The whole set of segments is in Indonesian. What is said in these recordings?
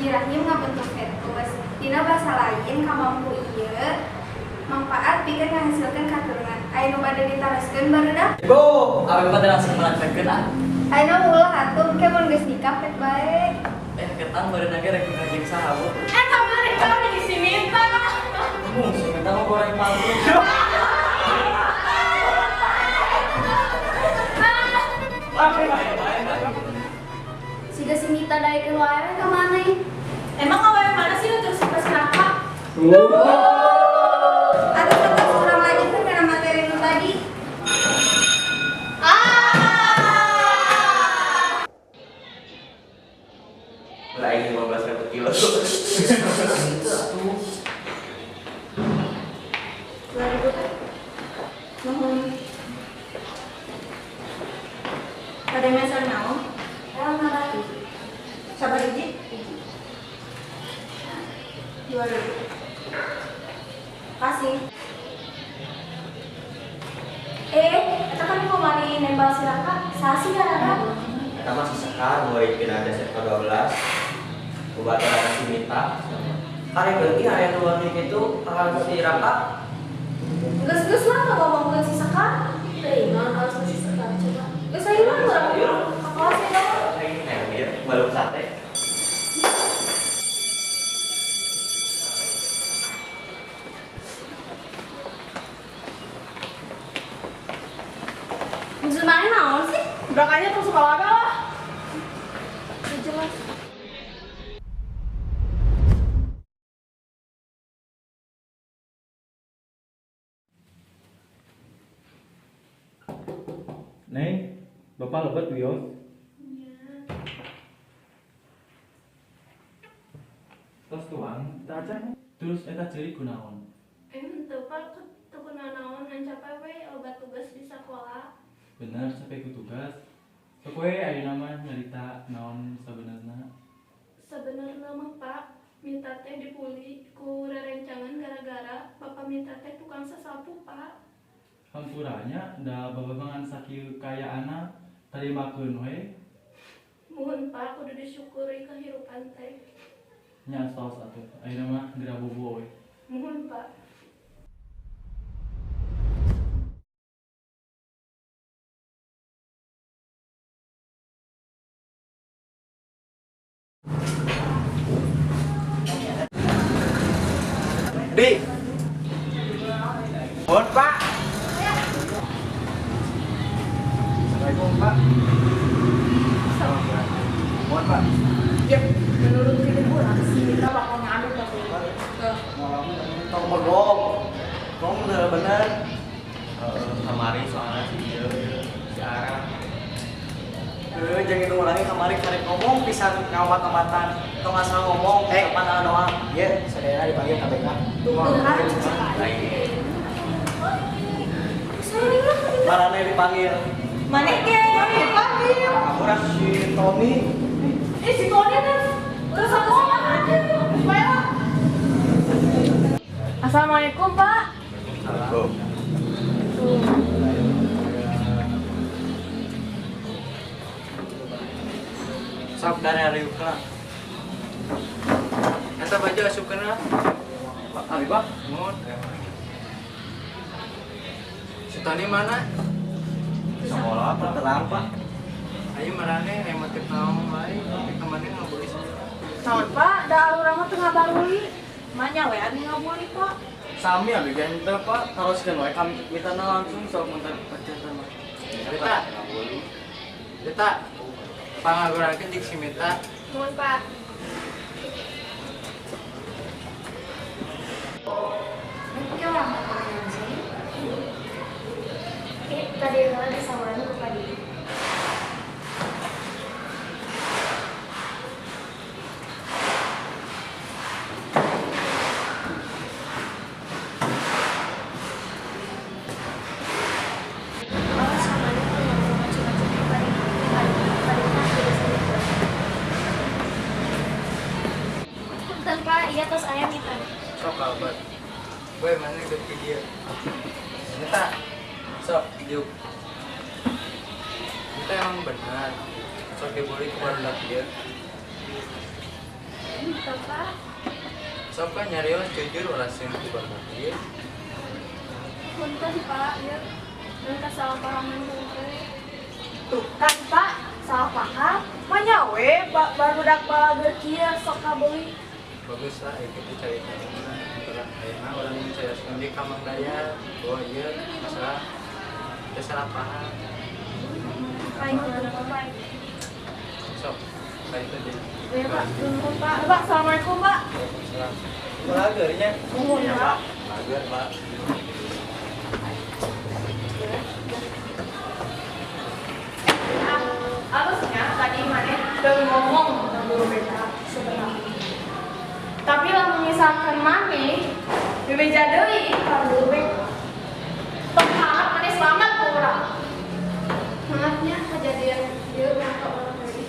Silaturahim ngabentuk fetus. Dina basa lain kamampu ieu manfaat pikeun ngahasilkeun katurunan. Aya nu bade diteruskeun barudak? Bu, abang pada langsung melanjutkeun ah. Aya ulah atuh ke mun geus nikah pek bae. Ketang barudak ge rek ngajeng saha bu. Kemarin kalau di si Minta. Si Minta mau goreng palsu. Siga si Minta daekeun wae ka mana? Emang awewe mana sih nu terus pas raka? Aduh, terus urang lanjutkeun kana materi nu tadi. Lah ini 15.000 kilo. Itu atuh. Nuhun. Kada meser naon? Ngarang. Sabar hiji. 2.000. Kasih. Eta kan kumari nembal si Raka. Saha sih ngaranna? Kita masih sekar, mulai ada sektor 12 obat si Minta. Hari berarti hari yang luar itu akan si Raka. Geus lah ngomongkeun si Sekar. Teh, naon harus si Sekar coba. Geus aya mah urang. Kelas ya. Ini belum sate. Gimana naon sih? Berakanya terus sekolah lah. Jelas. Neng, bapak lebat wios. Tos tuang, tak aja. Terus eta ciri kunaon? Teu Pak, teu kunaon ngancapai we obat tugas di sekolah. Bener sampai ku tugas. Sok we ayeuna mah nyarita naon sabenerna. Sebenarnya mah Pak, minta teh dipuli ku rerencangan gara-gara Bapak minta teh tukang sasapu Pak. Hampuranya da bababangan sakieu kayaana tarimakeun we. Mohon Pak, kudu disyukuri kehidupan teh. Nya saos atuh. Ayeuna mah geura bobo we. Mohon Pak. Di. Mohon Pak. Assalamualaikum Pak. Mohon Pak. Ya, menurut kita kurang si Minta bakal ngaduk tapi. Tong berbohong. Kamu bener-bener kamari soalnya si Ara. Jangan ulangi kamari karek ngomong pisan ngawat-ngawatan. Tong asal ngomong kapan doang. Iya, sadaya dipanggil KPK. Marane dipanggil. Maneke dipanggil. Orang si Tony. Si Tony kan udah sekolah aja. Baiklah. Assalamualaikum Pak. Sok dari Ariuka. Eta baju asupkeun Pak Habibah. Mun. Si Tony mana? Sekolah terang Pak. Ayo marane emotif naon bae, kemarin ngabuli saja. Naon Pak, da urang mah teu ngabaruli. Manya we anu ngabuli Pak. Sami abi gan teh Pak, teruskeun wae kami mitana langsung sok minta pacaran mah. Eta. Eta. Pangagurakeun dik si Mita. Mohon Pak. Nanti orang apa sih? Tadi orang disawaran ke tadi. Punten Pak, iya tos aya minta. Sok kabar. Boy mana udah video. Mita. Sok yuk. Kita emang benar. Sok dibeli ke baru dia. Gitu Pak. Sok kan nyari lah jujur ulah sing dibakar ieu. Punten Pak, ya. Dan kesalahpahaman punten. Tuh kan Pak, salah paham. Manya we, barudak balager kieu sok kabeuy. Bagus lah kita cari tahu. Ayeuna orang yang saya sendiri ka Mang Daya. Oh ieu masalah teu salah paham. Lain Pak. Sok kayak itu deh. Ya Pak, tunggu Pak. Pak, assalamualaikum Pak. Waalaikumsalam. Lagernya. Nuhun Ya, Pak. Pak. Lager, Pak. Harusnya tadi mana udah ngomong tentang guru BK sebenarnya. Tapi lah mengisahkan mana, bebeja deui ka guru BK. Pengharap mana selamat ku urang. Maafnya kejadian dia mata orang tadi.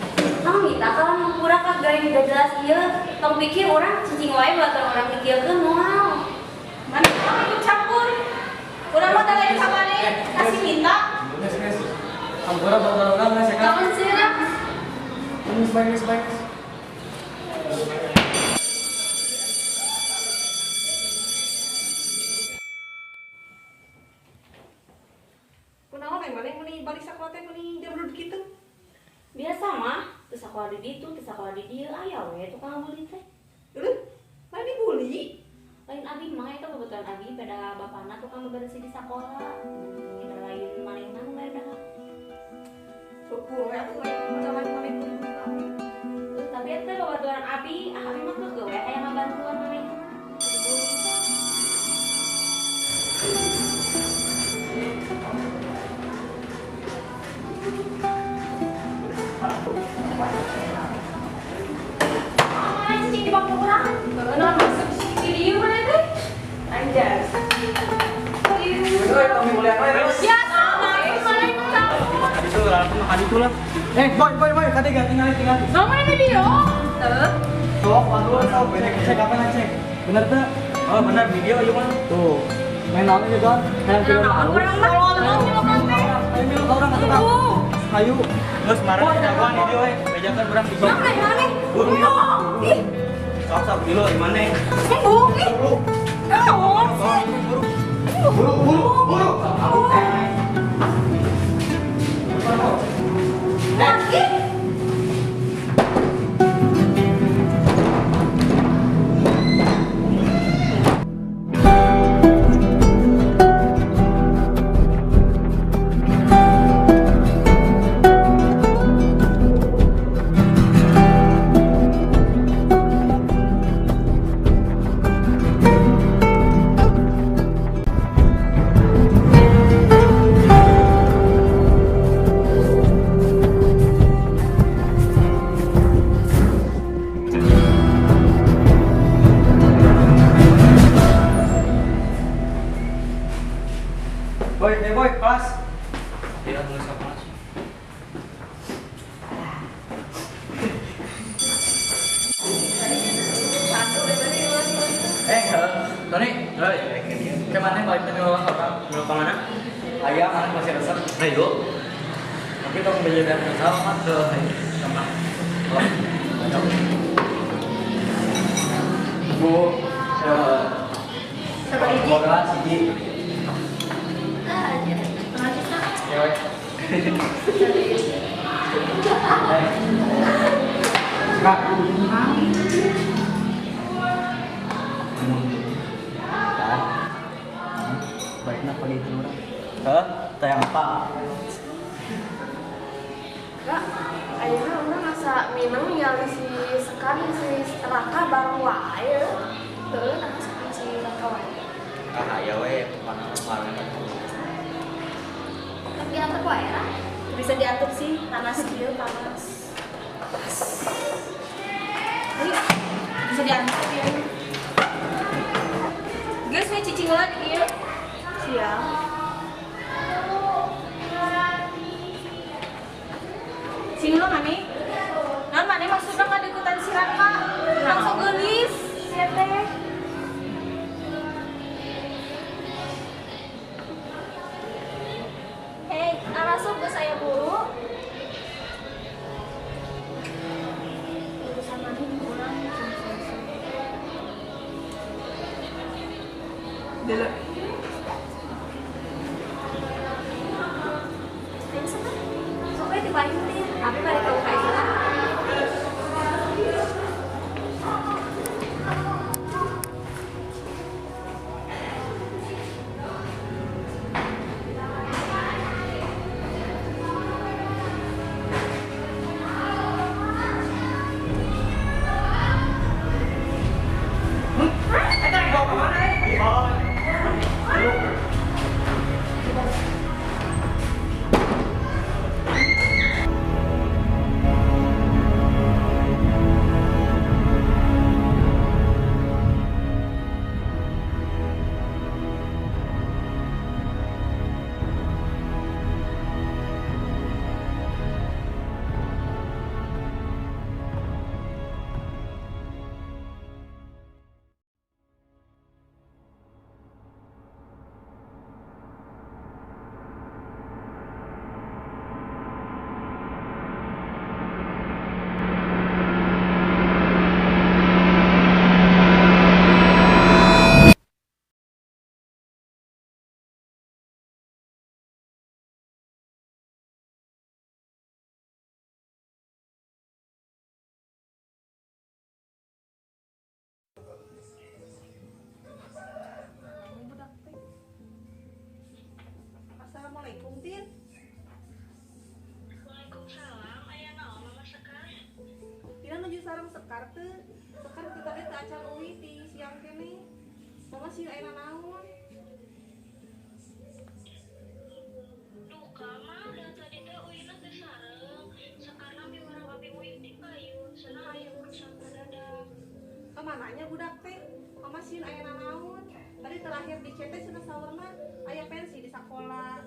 Nang kita kalau mengkura ka garing udah jelas ieu, tong pikir orang cicing wae buat orang pikirkeun moal. Mana kamu ikut campur? Urang mah tadi sabane kasih minta. Hampura bawa-bawa nggak sih kak? Kamu sih ya? Ini sebaik. Kunaon yang mana meni balik sakola teh meni jam duduk kitu? Biasa mah, teu sakola di ditu, teu sakola di dieu aya we tukang beli teh. Dulu, mana dibully? Lain abi mah eta kebetulan abi pada bapana tukang bebersih di sakola. Kita lain manehna nu beda. Syukur ya tuh ada lain-lain pun. Tapi eta babaturan abi, abi mah keueuh we aya ngabantuan manehna. Ah, cicing di bangku urang. Bener masuk di dieu mana teh? Anjas. Kami boleh apa ya? Ya, sama itu mana itu tahu. Itu lah, makan itu lah. Boy, tadi gak tinggal. Nama ini video. Sok, waduh, cek kapan cek? Bener tuh? Oh bener, video yuk man. Tuh, main naon juga. Kayak film baru. Ayo orang kata tahu. Ayo. Terus marah jagoan ini we. Bejakan urang di sini. Mana? Buru yuk. Sok dulu di mana? Buru. Kaos. Buru. Lagi. Boy, kelas. Tidak tulis ke kelas. Tony, kemana balik tadi orang orang? Mau ke mana? Ayah, mana masih resep? Ayo. Tapi tolong belajar dari sama ke tempat. Bu, kelas siji. Ya, weh. Kak. Baiknya pagi itu orang. Tayang apa? Kak, ayeuna urang asa minum yang si sekali si Raka baru wae. Teu asa si Raka wae. Ya weh, mana kemarin. Diatur wae lah. Bisa diatur sih, panas dia panas. Ayo, bisa diatur ya. Geus we cicing heula di dieu. Siap. Sing heula mani. Naon mani maksudna ngadeuketan si Raka? Langsung geulis. Sia teh. Hei, arasup geus aya guru. Urusan mani kurang. dulu. Ayo sana. Sok we dibayun teh. Abi balik ka UKS lah. Assalamualaikum, Tin. Waalaikumsalam, aya naon Mama Sekar? Tina nuju sareng Sekar teu. Sekar kita teh teu acan uwi di siang kene. Mama sih aya naon? Duh, Mama, lihat tadi teh Uyina teh sareng. Sekarang miwarang abi Uyin di payun, sana aya urusan mendadak. Kemananya budak teh? Mama sih aya naon? Tadi terakhir di CT cenah saurna aya pensi di sekolah.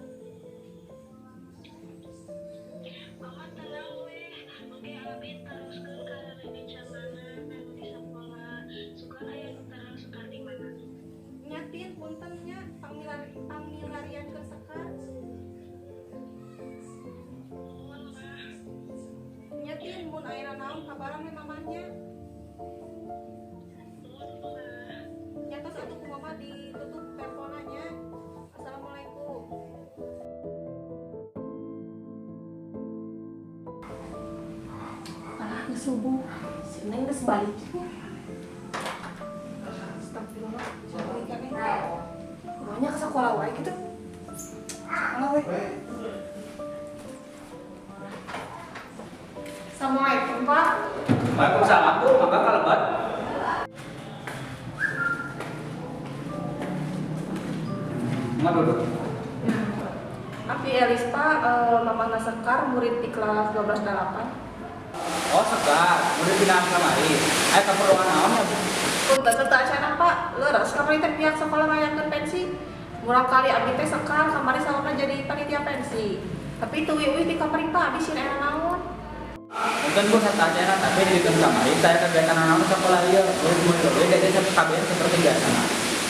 Mama tenang weh, oke abi teruskeun ka rencana anu di sekolah. Suka aya nu terang Sekar di mana? Nyatin puntennya pangmilarian ke Sekar. Nuhun, Ma. Nyatin mun aya naon kabaran we mamanya. Nuhun, Ma. Nyatos atuh ku mama ditutup teleponannya. Assalamualaikum. Alah geus subuh. Si Neng geus balik. Astagfirullah. Balik ka Neng. Rumahnya ke sekolah wae gitu. Sekolah we. Assalamualaikum, Pak. Waalaikumsalam Bu, mangga kalebat. Mangga duduk. Abi Elis Pak, Mama Sekar, murid di kelas 12-8. Oh, Sekar, udah pindah kamari. Aya keperluan naon ya Bu? Punten teu acana Pak, leres kamari teh pihak sekolah ngayakeun pensi. Murang kali abi teh Sekar kamari saurna jadi panitia pensi. Tapi teu uwi di kamari Pak, abi sieun aya naon. Mungkin Bu satanya tapi di kamari saya kegiatan anak sekolah ieu. Mulai dari KBN seperti biasa.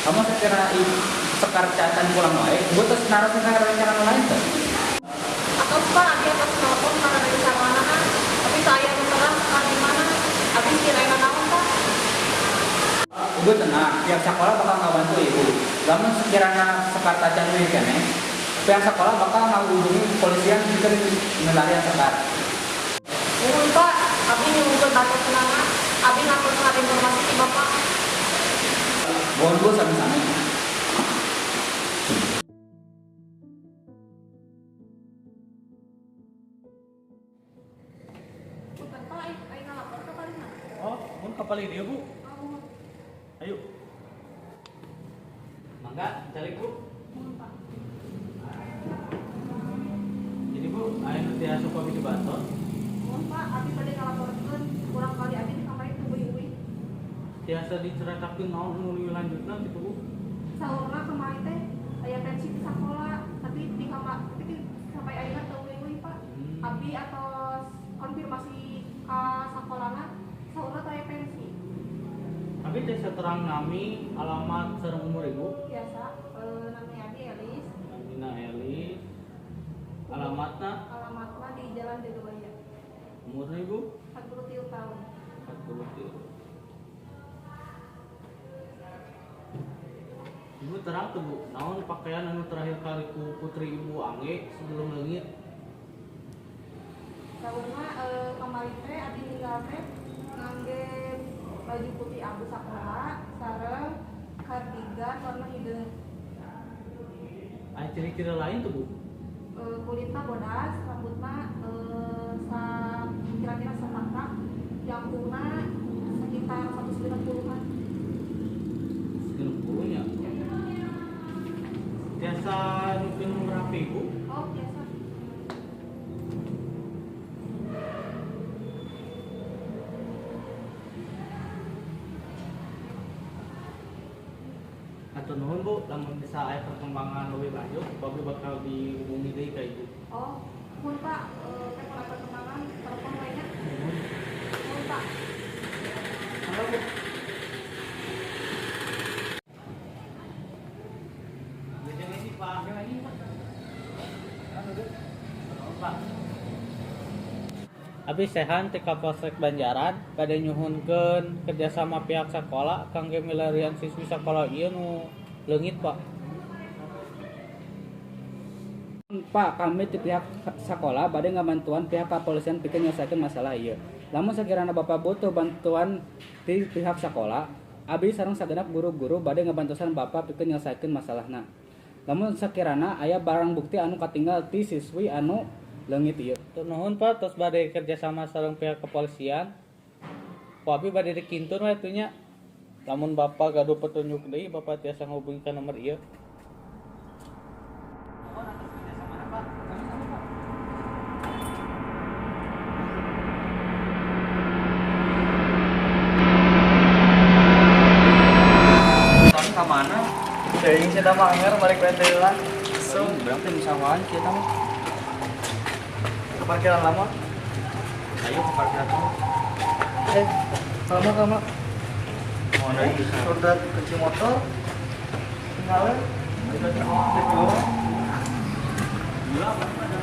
Kamu sekira Sekar catatan pulang wae, Bu terus naruh rencana lain teh. Atau Pak, abi atas telepon karena rencana anak. Tapi saya nu terang Sekar di mana? Abi sieun aya naon Pak? Ibu tenang, pihak sekolah bakal ngabantu Ibu. Lamun sekiranya Sekar tacan we kene, pihak sekolah bakal ngahubungi kepolisian bikin penelarian Sekar. Nuhun Pak, abi nyuwun baca kenangan. Abi ngatur ngarep informasi di Bapak. Mohon Bu sami-sami. Punten Pak, aya ngalapor ke Palina. Oh, mun kapal ini ya Bu. Ayo. Mangga, calik Bu. Nuhun Pak. Jadi Bu, aya nu teh asup abi di Banten. Nuhun Pak, abi bade ngalaporkeun kurang kali abi di kamari teu uwi-uwi. Tiasa diceritakeun naon nu lanjutna gitu Bu. Saurna kemarin teh aya pensi di sekolah, tapi di kamar tapi sampai ayeuna teu uwi-uwi Pak. Abi atos konfirmasi ka sakolana saurna teh aya pensi. Abi teh saterang nami alamat sareng umur Ibu. Biasa namanya abi Elis, Namina Elis. Alamatna alamatna di Jalan Dedowaya. umurna Ibu 43 tahun. 40. Ibu terang tuh Bu, naon pakaian anu terakhir kali ku putri Ibu Angge sebelum leungit? Sabenerna kemarin teh abdi ninggal teh ngangge baju putih abu sakola sareng kardigan warna hideung. Aya ciri-ciri lain tuh Bu? Kulitna bodas, rambutna kira-kira sepatak, jangkungna sekitar 190-an. 90-nya. Biasa nyupin berapa Ibu? Oh, biasa. Atau nuhun Bu, lamun bisa aya perkembangan lebih lanjut, Bapak bakal dihubungi deui ka Ibu. Oh, mun Pak, telepon apa perkembangan, telepon lainnya? Nuhun. Mun Pak. Halo Bu. Bejeng ini Pak. Lagi Pak. Pak. Abis sehan ti Kapolsek Banjaran pada nyuhunkeun kerjasama pihak sekolah kangge milarian siswi sekolah ieu nu leungit Pak. Pak, kami di pihak sekolah bade ngabantuan pihak kepolisian pikeun nyelesaikeun masalah ieu. Lamun sakirana Bapak butuh bantuan di pihak sekolah, abdi sareng sagenap guru-guru bade ngabantusan Bapak pikeun nyelesaikeun masalahna. Lamun sakirana aya barang bukti anu katinggal ti siswi anu leungit ieu. Tur nuhun Pak, tos bade kerjasama sareng pihak kepolisian. Ku abi bade dikintun we atuh nya. Lamun Bapak gaduh petunjuk deui, Bapak tiasa ngahubungi ka nomor ieu. Ka mana? Teuing kita manger balik we heula. So, berarti misalkan kita mah Ke parkiran lama. ayo ke parkiran dulu. Lama. Mau ada di sana. Sudah kunci motor. Tinggal. Gila apa pada?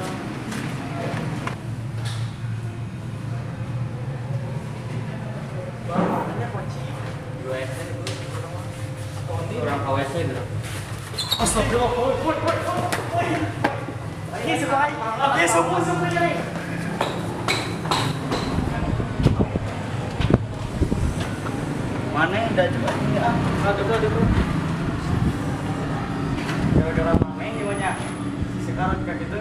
Bahannya kunci. WC itu. Orang KWC gitu. Astagfirullah. Woi. Lagi sekali. Lagi semua jadi. Mana udah coba ini ah. Aduh. Gara-gara main gimana? Sekarang kayak gitu.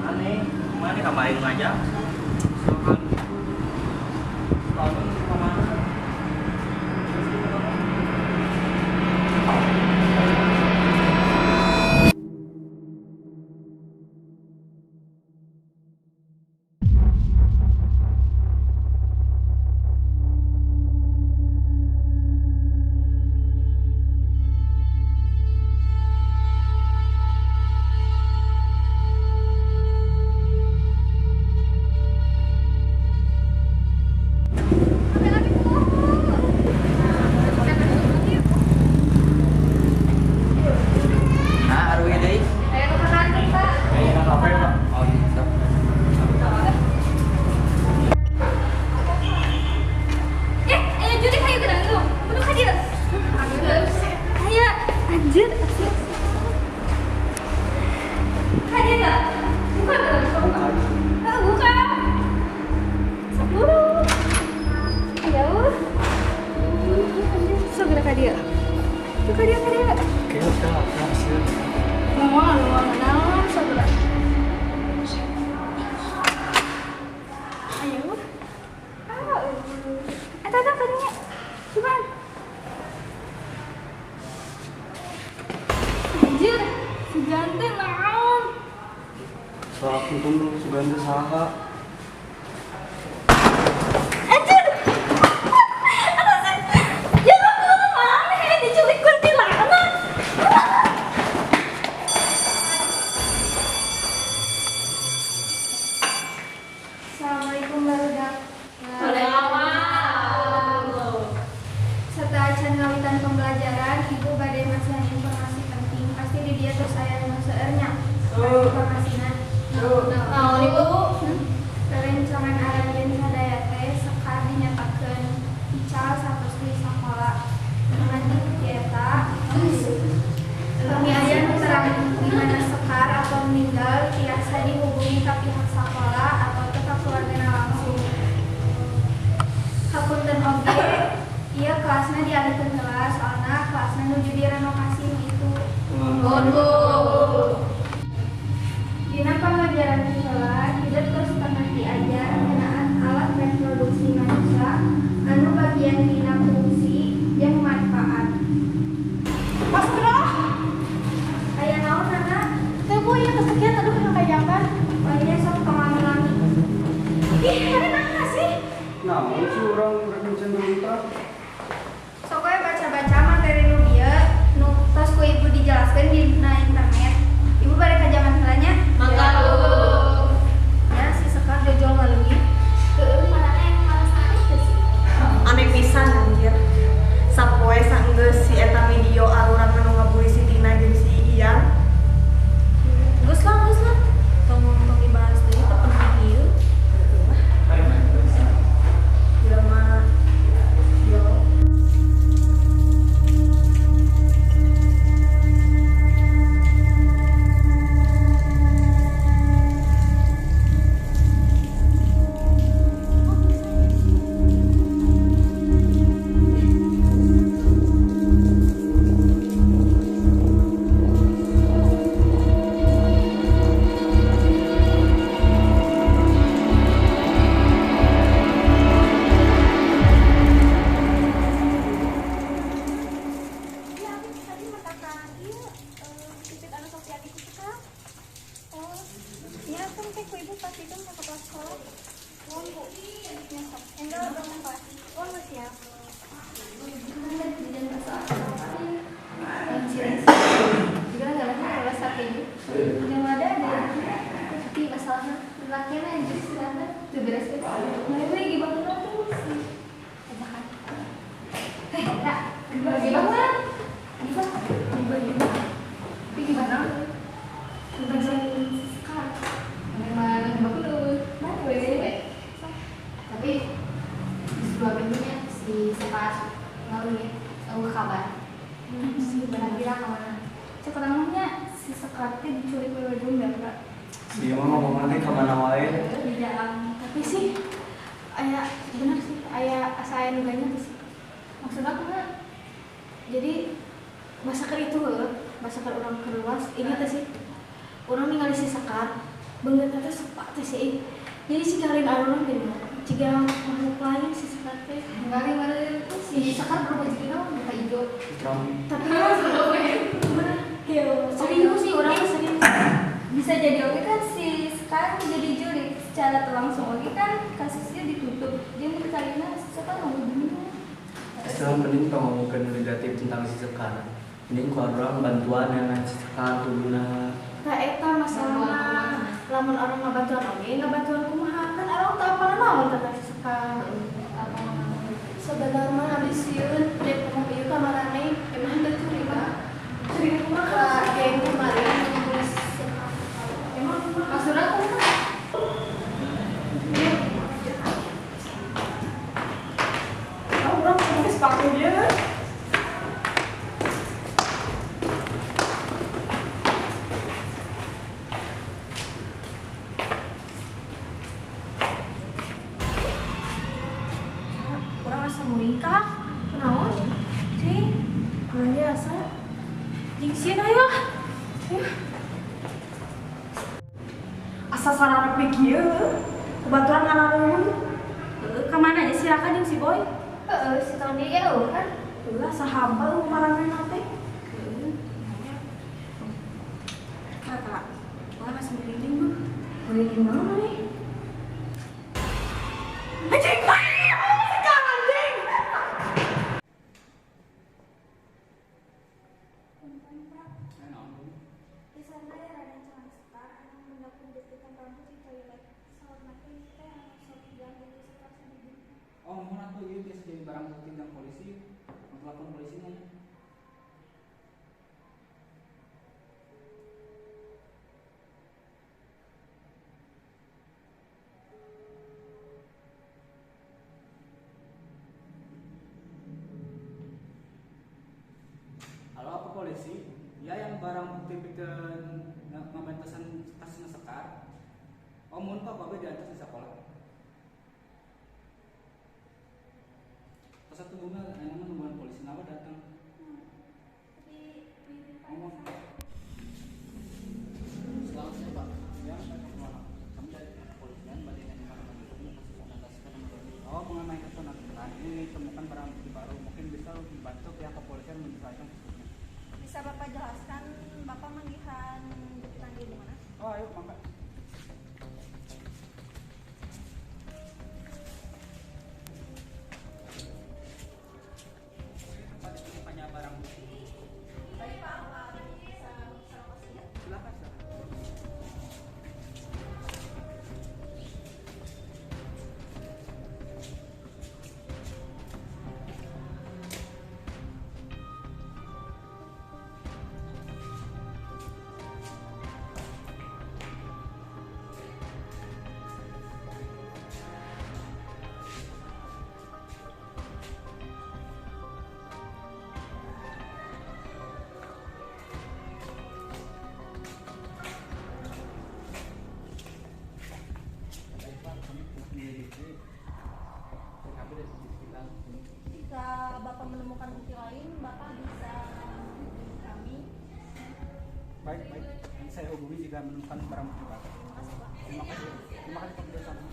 Mana kemarin aja. Soalnya lalu kemana? Soal kuntung Suganda saha. Assalamualaikum barudak. Setelah acan ngawitan pembelajaran, ibu badai masihan informasi penting. Pasti di dia terus saya seueurnya. Informasinya. Nah, ibu. Rerencangan aragen sadaya teh sekar dinyatakeun ical satos di sakola. Dengan dieta kelasnya dialihkan kelas soalnya kelasnya menuju direnovasi itu. Dina pembelajaran sekolah tidak terus pernah diajar penggunaan alat reproduksi manusia anu bagian dina fungsi yang manfaat. Mas Bro, Aya naon Nana? teh Bu ya kesekian aduh kena kayakan. Palingnya sok pengamulan. Ih, ada nana sih. Nah, sih orang berbincang dulu. Sok we baca-baca materi nu bieu nu tos ku ibu dijelaskeun di internet. Ibu balik ka zaman heulanya. Mangga Ya si Sekar jojol ngaleungit. Heeh, manehna yang males aneh teh sih. Aneh pisan anjir. Sapoe sanggeus si eta video aluran anu ngabuli si Tina jeung si Ian. Geus lah. Tong dibahas deui teu penting ieu. Jelema yo Dia mah ngomong nanti kemana wae. di dalam. Tapi sih aya bener sih aya asa aya nuganya tuh sih. Maksudnya mah jadi masakan itu masakan orang keluas ini teh sih orang ningali si Sekar beungeut teh sepak teh sih. Jadi si kalian orang gini jika makhluk lain si Sekar teh Enggak mana itu si Sekar berubah jadi naon muka hijau. tapi serius sih orang serius. Bisa jadi oke kan si Sekar jadi juri secara langsung oke kan kasusnya ditutup. Jadi kalinya si Sekar mau bunuh. Sekarang mending kalau ngomongin negatif tentang si Sekar. Mending kalau orang bantuan yang si Sekar tuduna. Nah eta masalah lamun orang ngabantuan oge ngabantuan kumaha kan orang teu apa naon tentang si Sekar. Sebenarnya mah habis sieun dek ngomong ieu ka marane emang teu curiga. Curiga kumaha? Geng kemarin nulis emang maksudna kumaha? Orang nulis pakai dia. Kurang asa muringkak, kenaon? Sih, kurang biasa. Jingsin ayo. Asa sarana pikieu, kebetulan ngalamun. Kemana aja si Raka jeung si Boy? Si tahun ini ya kan. Ulah sahabat umaranna teh. Kakak, orang masih merinding bu. Merinding mana nih? Anjing, sekarang anjing. Di sana ya ada calon Sekar yang mendapat detekan rambut di toilet. Salah mati teh sok bilang dari Sekar sendiri. Oh, mau atuh ieu geus jadi barang bukti tentang polisi. Lapor polisi nya. Halo, apa polisi? Ya yang barang bukti pikeun ngabantasan kasusna Sekar. Oh, mun Pak babe diantos di sekolah. Pas satu bunga, nungguan polisi. kenapa datang? Ngomong. Selamat siang Pak. Ya, saya kemana? Kami dari kepolisian Badingan Kalimantan Timur mengataskan mengenai kesenangan ini temukan barang bukti baru. Mungkin bisa membantu pihak kepolisian menyelesaikan kasusnya. Bisa Bapak jelaskan Bapak melihat bukti tadi di mana? Oh, ayo, mangga. Tempat ditemukannya barang bukti. Baik Pak, apa bisa lokasinya? Silakan, silakan. Jika Bapak menemukan bukti lain, Bapak bisa menghubungi kami. Baik, baik. Nanti saya hubungi jika menemukan barang bukti baru. Terima kasih Pak. Terima kasih. Terima kasih kerjasama.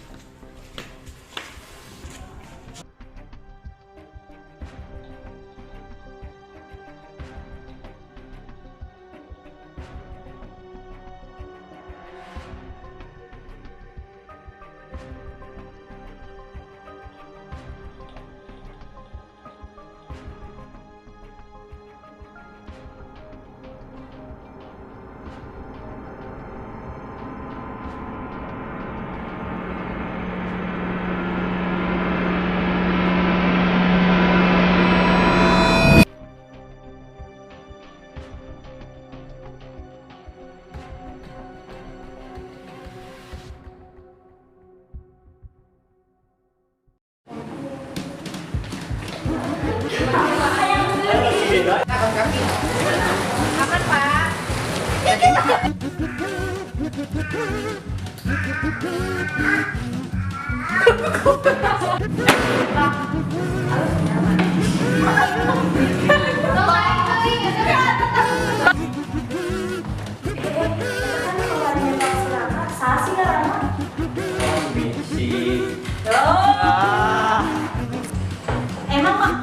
Aman Pak. Emang Pak?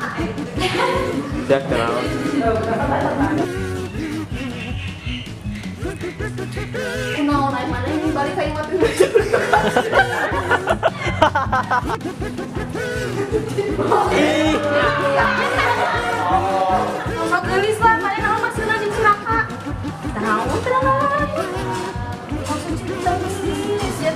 Jak terlalu. Mau naik mana ini balik kayak mati. Sok gelis lah, mana nama maksudnya di Ciraka. Tahu, tenang. Maksudnya kita mesti lihat.